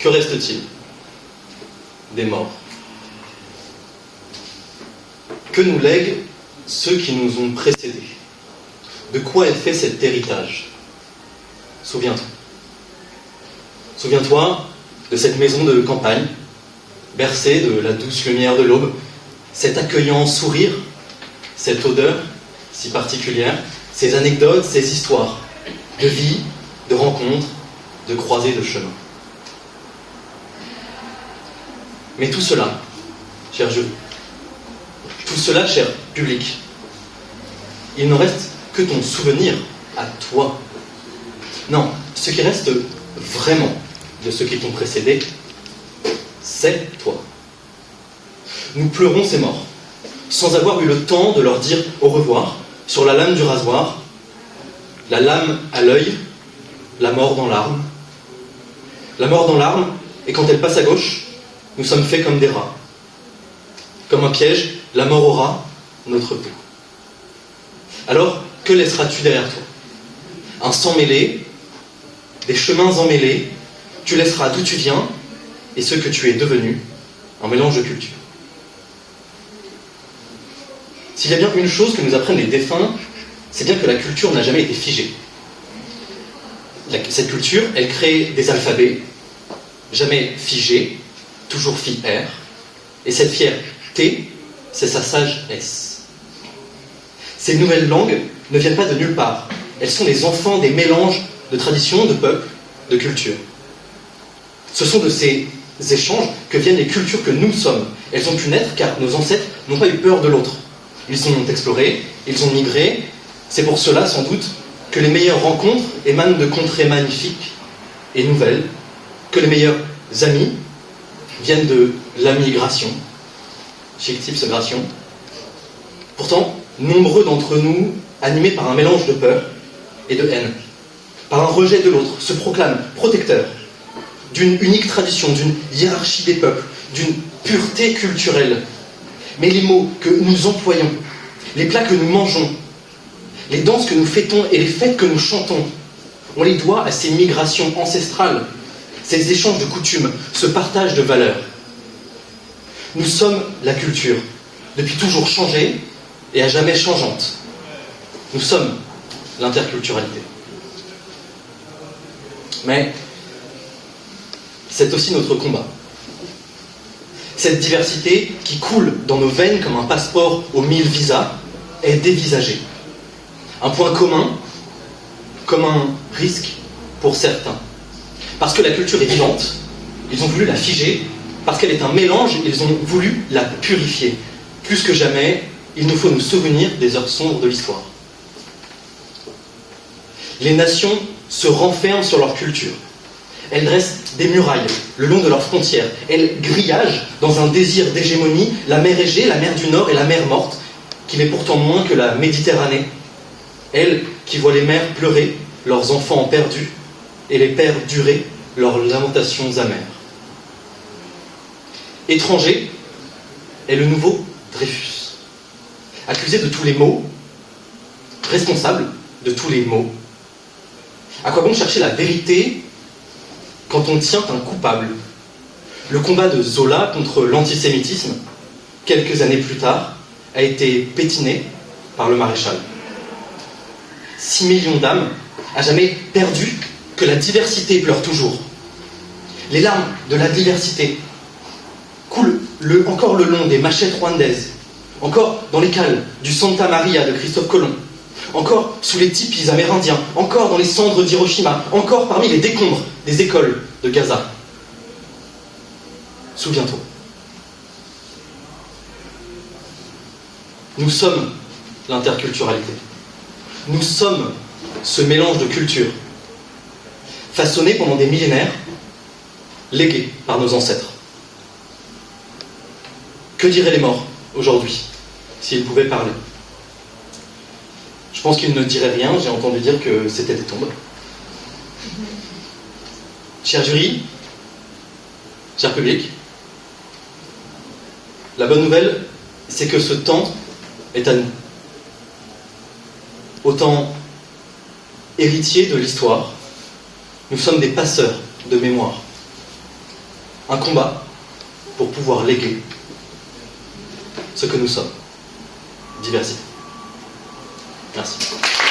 Que reste-t-il? Des morts. Que nous lèguent ceux qui nous ont précédés? De quoi est fait cet héritage? Souviens-toi. Souviens-toi de cette maison de campagne, bercée de la douce lumière de l'aube, cet accueillant sourire, cette odeur si particulière, ces anecdotes, ces histoires de vie, de rencontres, de croisées de chemins. Mais tout cela, cher jury, tout cela, cher public, il ne reste que ton souvenir à toi. Non, ce qui reste vraiment de ceux qui t'ont précédé, c'est toi. Nous pleurons ces morts, sans avoir eu le temps de leur dire au revoir, sur la lame du rasoir, la lame à l'œil, la mort dans l'arme. La mort dans l'arme, et quand elle passe à gauche, nous sommes faits comme des rats. Comme un piège, la mort aura notre peau. Alors, que laisseras-tu derrière toi? Un sang mêlé, des chemins emmêlés, tu laisseras d'où tu viens et ce que tu es devenu, un mélange de cultures. S'il y a bien une chose que nous apprennent les défunts, c'est bien que la culture n'a jamais été figée. Cette culture, elle crée des alphabets, jamais figés, toujours phi R, et cette fière T, c'est sa sage S. Ces nouvelles langues ne viennent pas de nulle part. Elles sont les enfants des mélanges de traditions, de peuples, de cultures. Ce sont de ces échanges que viennent les cultures que nous sommes. Elles ont pu naître car nos ancêtres n'ont pas eu peur de l'autre. Ils ont exploré, ils ont migré. C'est pour cela, sans doute, que les meilleures rencontres émanent de contrées magnifiques et nouvelles, que les meilleurs amis viennent de la migration, migration. Pourtant, nombreux d'entre nous, animés par un mélange de peur et de haine, par un rejet de l'autre, se proclament protecteurs d'une unique tradition, d'une hiérarchie des peuples, d'une pureté culturelle. Mais les mots que nous employons, les plats que nous mangeons, les danses que nous fêtons et les fêtes que nous chantons, on les doit à ces migrations ancestrales, ces échanges de coutumes, ce partage de valeurs. Nous sommes la culture, depuis toujours changée et à jamais changeante. Nous sommes l'interculturalité. Mais c'est aussi notre combat. Cette diversité qui coule dans nos veines comme un passeport aux 1000 visas est dévisagée. Un point commun, comme un risque pour certains. Parce que la culture est vivante, ils ont voulu la figer. Parce qu'elle est un mélange, ils ont voulu la purifier. Plus que jamais, il nous faut nous souvenir des heures sombres de l'histoire. Les nations se renferment sur leur culture. Elles dressent des murailles le long de leurs frontières. Elles grillagent dans un désir d'hégémonie la mer Égée, la mer du Nord et la mer Morte, qui n'est pourtant moins que la Méditerranée. Elles qui voient les mères pleurer leurs enfants perdus et les pères durer leurs lamentations amères. Étranger est le nouveau Dreyfus, accusé de tous les maux, responsable de tous les maux. À quoi bon chercher la vérité quand on tient un coupable? Le combat de Zola contre l'antisémitisme, quelques années plus tard, a été pétiné par le maréchal. 6 millions d'âmes, à jamais perdu que la diversité pleure toujours. Les larmes de la diversité coulent encore le long des machettes rwandaises, encore dans les cales du Santa Maria de Christophe Colomb, encore sous les tipis amérindiens, encore dans les cendres d'Hiroshima, encore parmi les décombres des écoles de Gaza. Souviens-toi. Nous sommes l'interculturalité. Nous sommes ce mélange de cultures, façonné pendant des millénaires, légué par nos ancêtres. Que diraient les morts aujourd'hui, s'ils pouvaient parler? Je pense qu'ils ne diraient rien, j'ai entendu dire que c'était des tombes. Cher jury, cher public, la bonne nouvelle, c'est que ce temps est à nous. Autant héritiers de l'histoire, nous sommes des passeurs de mémoire. Un combat pour pouvoir léguer ce que nous sommes. Diversité. Merci.